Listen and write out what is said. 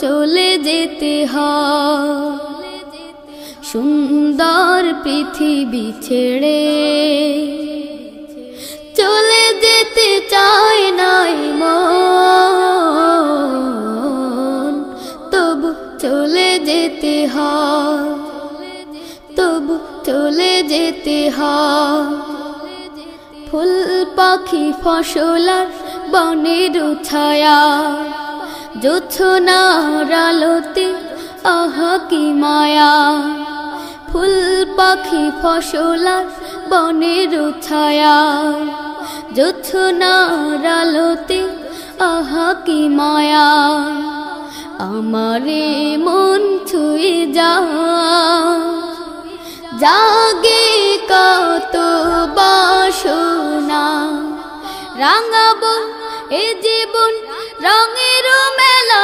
চলে যেতে হয় সুন্দর পৃথিবী ছেড়ে চলে যেতে চায় নাই মন তবু চলে যেতে হয় তবু চলে যেতে হয় ফুল পাখি ফসল আর বনের ছায়া জোছনার আলোতে আহা কি মায়া ফুল পাখি ফসল আর বনের ছায়া জোছনার আলোতে আহা কি মায়া আমারে মন ছুঁয়ে জাগে কত বাসনা রাঙাবো এ জীবন রঙের মেলা